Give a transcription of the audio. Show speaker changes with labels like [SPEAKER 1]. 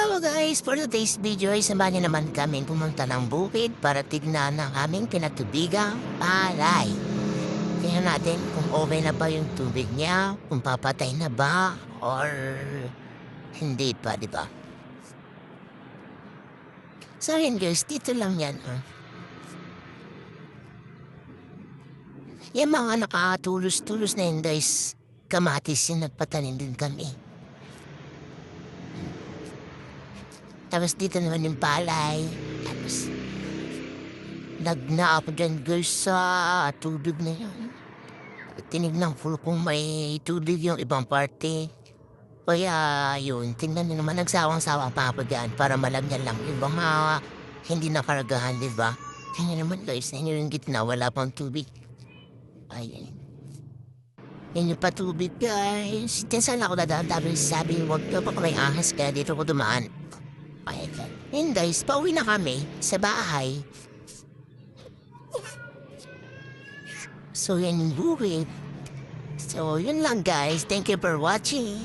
[SPEAKER 1] Hello guys! For today's video ay samahan niyo naman kami pumunta ng bukid para tignan ang aming pinatubigang palay. Tingnan natin kung okay na ba yung tubig niya, kung papatay na ba, or hindi pa, di ba? So yun guys, dito lang yan. Yung mga nakatulos-tulos na yun guys, kamatis yung nagpatanim din kami. Tapos dito naman yung palay. Tapos, nagna ako dyan guys sa tubig na yun. Tinignan ko kung may tubig yung ibang parte. Kaya yun, tingnan nyo naman, nagsawang-sawa pa ako dyan para malagyan lang. Yung mga hindi nakaragahan, di ba? Tingnan naman guys, yun yung gitna, wala pang tubig. Ayan. Yan yung patubig guys. Saan ako dadaan, tapos sabi, huwag ka pa may ahas, kaya dito ko dumaan. And guys, pauwi na kami sa bahay. So yan yung bukid. So yun lang guys. Thank you for watching.